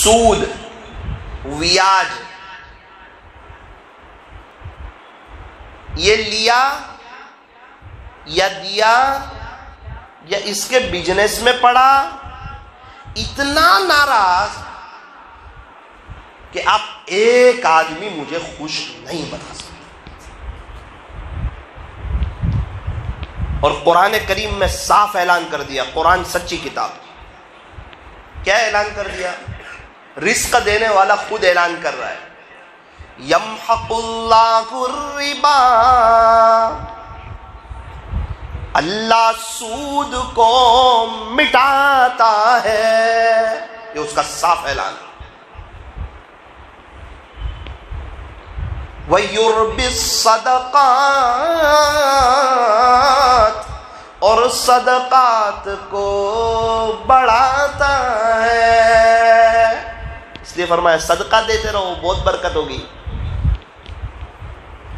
سود، ویاج، یہ لیا یا دیا یا اس کے بزنس میں پڑا، اتنا ناراض کہ آپ ایک آدمی مجھے خوش نہیں بنا سکتے۔ اور قرآن کریم میں صاف اعلان کر دیا، قرآن سچی کتاب، کیا اعلان کر دیا؟ رزق دینے والا خود اعلان کر رہا ہے، یمحق اللہ الربا، اللہ سود کو مٹاتا ہے، یہ اس کا صاف اعلان ہے۔ وَيُرْبِي الصَّدَقَاتِ، اور صدقات کو بڑھاتا ہے، اس لیے فرمایا صدقہ دیتے رہو، بہت برکت ہوگی۔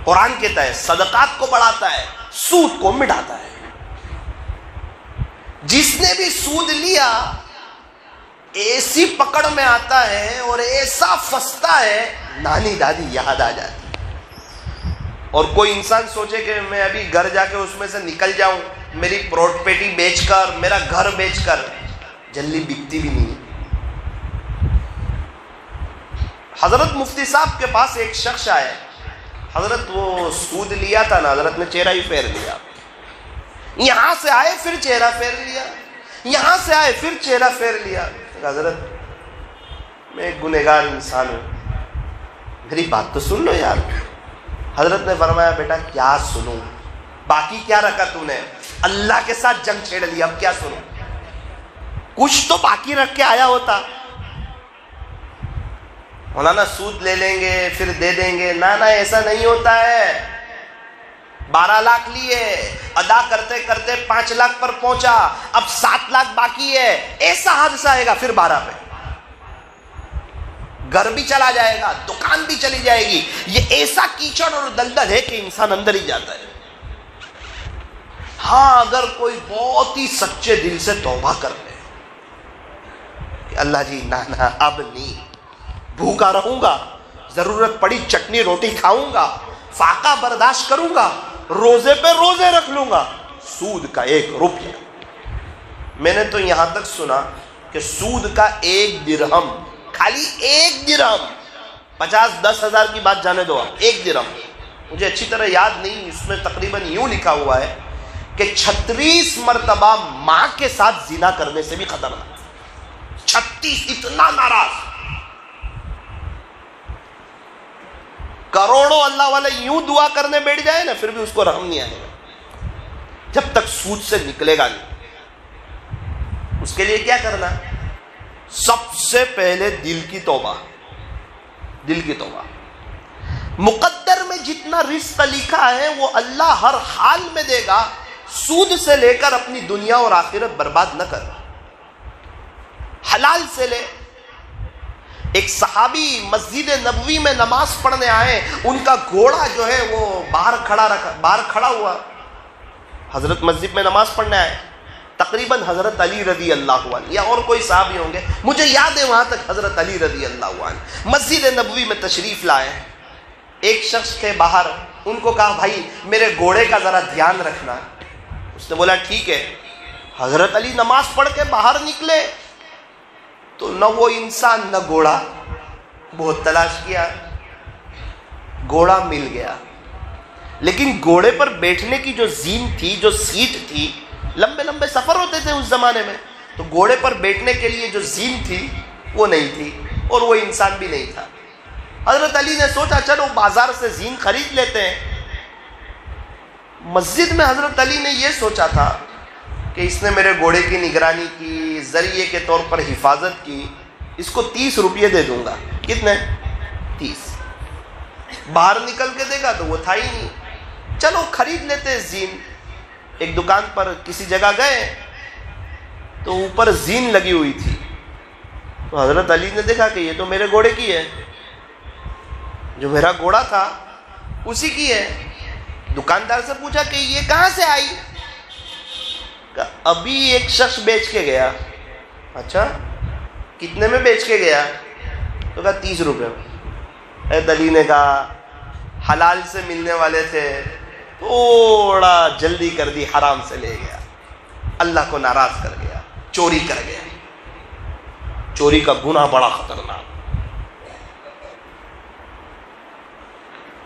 قرآن کہتا ہے صدقات کو بڑھاتا ہے، سود کو مٹاتا ہے۔ جس نے بھی سود لیا ایسی پکڑ میں آتا ہے اور ایسا پھنستا ہے، نانی دادی یاد آ جاتی۔ اور کوئی انسان سوچے کہ میں ابھی گھر جا کے اس میں سے نکل جاؤں، میری پراپرٹی بیچ کر، میرا گھر بیچ کر، جلدی بکتی بھی نہیں۔ حضرت مفتی صاحب کے پاس ایک شخص آئے، حضرت وہ سود لیا تھا نا، حضرت نے چہرہ ہی پھیر لیا، یہاں سے آئے پھر چہرہ پھیر لیا، یہاں سے آئے پھر چہرہ پھیر لیا۔ حضرت میں ایک گنہگار انسان ہوں، میری بات تو سن لو یار۔ حضرت نے فرمایا بیٹا کیا سنوں، باقی کیا رکھا تو نے، اللہ کے ساتھ جنگ چھیڑ لی، اب کیا سنوں، کچھ تو باقی رکھ کے آیا ہوتا۔ مولانا سود لے لیں گے پھر دے دیں گے، نہ ایسا نہیں ہوتا ہے۔ 12 لاکھ لیے، ادا کرتے کرتے 5 لاکھ پر پہنچا، اب 7 لاکھ باقی ہے، ایسا حادثہ آئے گا پھر 12 پہ، گھر بھی چلا جائے گا، دکان بھی چلی جائے گی۔ یہ ایسا کیچڑ اور دلدل ہے کہ انسان اندر ہی جاتا ہے۔ ہاں اگر کوئی بہت ہی سچے دل سے توبہ کر لے کہ اللہ جی نانا اب نہیں، بھوکا رہوں گا، ضرورت پڑی چٹنی روٹی کھاؤں گا، فاقہ برداشت کروں گا، روزے پہ روزے رکھ لوں گا، سود کا 1 روپیہ۔ میں نے تو یہاں تک سنا کہ سود کا 1 درہم، خالی 1 درہم، 50-10 ہزار کی بات جانے دو، 1 درہم مجھے اچھی طرح یاد نہیں، اس میں تقریباً یوں لکھا ہوا ہے کہ 36 مرتبہ ماں کے ساتھ زنا کرنے سے بھی خطرناک۔ 36، اتنا ناراض۔ کروڑوں اللہ والے یوں دعا کرنے بیٹھ جائے نا، پھر بھی اس کو رحم نہیں آئے گا جب تک سود سے نکلے گا نہیں۔ اس کے لیے کیا کرنا؟ سب سے پہلے دل کی توبہ، دل کی توبہ۔ مقدر میں جتنا رزق لکھا ہے وہ اللہ ہر حال میں دے گا، سود سے لے کر اپنی دنیا اور آخرت برباد نہ کر، حلال سے لے۔ ایک صحابی مسجد نبوی میں نماز پڑھنے آئے، ان کا گھوڑا جو ہے وہ باہر کھڑا ہوا، حضرت مسجد میں نماز پڑھنے آئے، تقریباً حضرت علی رضی اللہ عنہ یا اور کوئی صحابی ہوں گے، مجھے یاد ہے وہاں تک حضرت علی رضی اللہ عنہ مسجد نبوی میں تشریف لائے۔ ایک شخص کے باہر، ان کو کہا بھائی میرے گھوڑے کا ذرا دھیان رکھنا۔ اس نے بولا ٹھیک ہے۔ حضرت علی نماز پڑھ کے باہر نکلے تو نہ وہ انسان نہ گھوڑا، بہت تلاش کیا، گھوڑا مل گیا، لیکن گھوڑے پر بیٹھنے کی جو زین تھی، جو سیٹ تھی، لمبے لمبے سفر ہوتے تھے اس زمانے میں، تو گھوڑے پر بیٹھنے کے لیے جو زین تھی وہ نہیں تھی، اور وہ انسان بھی نہیں تھا۔ حضرت علی نے سوچا چلو بازار سے زین خرید لیتے ہیں۔ مسجد میں حضرت علی نے یہ سوچا تھا کہ اس نے میرے گھوڑے کی نگرانی کی، ذریعے کے طور پر حفاظت کی، اس کو 30 روپیے دے دوں گا۔ کتنے؟ 30۔ باہر نکل کے دے گا تو وہ تھا ہی نہیں، چلو خرید لیتے زین۔ ایک دکان پر کسی جگہ گئے تو اوپر زین لگی ہوئی تھی، تو حضرت علی نے دیکھا کہ یہ تو میرے گھوڑے کی ہے، جو میرا گھوڑا تھا اسی کی ہے۔ دکاندار سے پوچھا کہ یہ کہاں سے آئی؟ ابھی ایک شخص بیچ کے گیا۔ اچھا کتنے میں بیچ کے گیا؟ تو کہا 30 روپے. دلی نے کہا حلال سے ملنے والے تھے, تھوڑا جلدی کر دی, حرام سے لے گیا, اللہ کو ناراض کر گیا, چوری کر گیا. چوری کا گناہ بڑا خطرناک.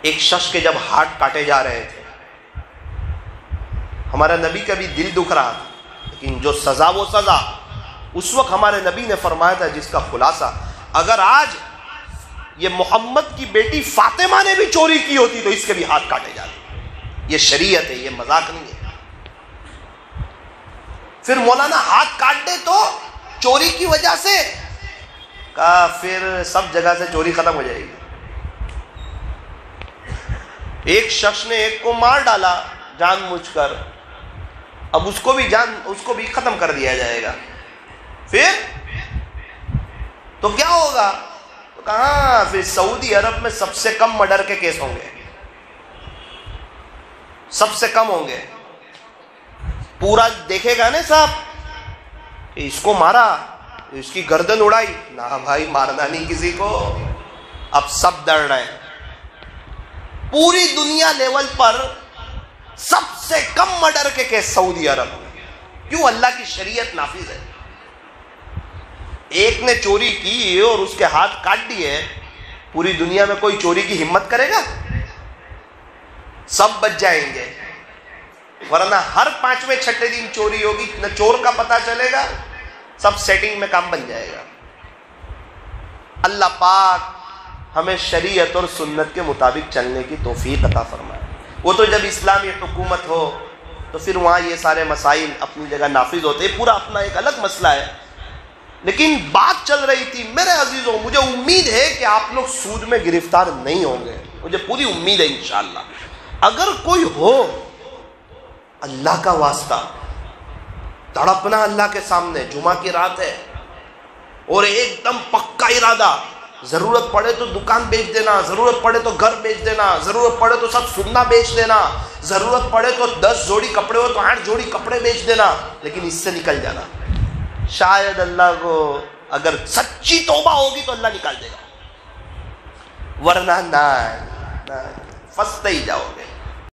ایک شخص کے جب ہاتھ کاٹے جا رہے تھے, ہمارا نبی کا بھی دل دکھ رہا تھا, لیکن جو سزا وہ سزا. اس وقت ہمارے نبی نے فرمایا تھا جس کا خلاصہ, اگر آج یہ محمد کی بیٹی فاطمہ نے بھی چوری کی ہوتی تو اس کے بھی ہاتھ کاٹے جاتے. یہ شریعت ہے, یہ مذاق نہیں ہے. پھر مولانا ہاتھ کاٹ دے تو چوری کی وجہ سے, کہا پھر سب جگہ سے چوری ختم ہو جائے گی. ایک شخص نے ایک کو مار ڈالا جان بوجھ کر, اب اس کو بھی ختم کر دیا جائے گا. پھر تو کیا ہوگا؟ تو کہاں پھر سعودی عرب میں سب سے کم مرڈر کے کیس ہوں گے, سب سے کم ہوں گے. پورا دیکھے گا نا صاحب کہ اس کو مارا, اس کی گردن اڑائی, نہ بھائی مارنا نہیں کسی کو. اب سب ڈر رہے ہیں. پوری دنیا لیول پر سب سے کم مرڈر کے کیس سعودی عرب میں. کیوں؟ اللہ کی شریعت نافذ ہے. ایک نے چوری کی اور اس کے ہاتھ کاٹ دیے, پوری دنیا میں کوئی چوری کی ہمت کرے گا؟ سب بچ جائیں گے. ورنہ ہر 5ویں 6ٹھے دن چوری ہوگی, نہ چور کا پتہ چلے گا, سب سیٹنگ میں کام بن جائے گا. اللہ پاک ہمیں شریعت اور سنت کے مطابق چلنے کی توفیق عطا فرمائے. وہ تو جب اسلامی حکومت ہو تو پھر وہاں یہ سارے مسائل اپنی جگہ نافذ ہوتے, پورا اپنا ایک الگ مسئلہ ہے. لیکن بات چل رہی تھی میرے عزیزوں, مجھے امید ہے کہ آپ لوگ سود میں گرفتار نہیں ہوں گے, مجھے پوری امید ہے انشاءاللہ. اگر کوئی ہو, اللہ کا واسطہ تڑپنا اللہ کے سامنے, جمعہ کی رات ہے, اور ایک دم پکا ارادہ, ضرورت پڑے تو دکان بیچ دینا, ضرورت پڑے تو گھر بیچ دینا, ضرورت پڑے تو سب سننا بیچ دینا, ضرورت پڑے تو 10 جوڑی کپڑے ہو تو 8 جوڑی کپڑے بیچ دینا, لیکن اس سے نکل جانا. شاید اللہ کو اگر سچی توبہ ہوگی تو اللہ نکال دے گا, ورنہ نہ پھنستے ہی جاؤ گے.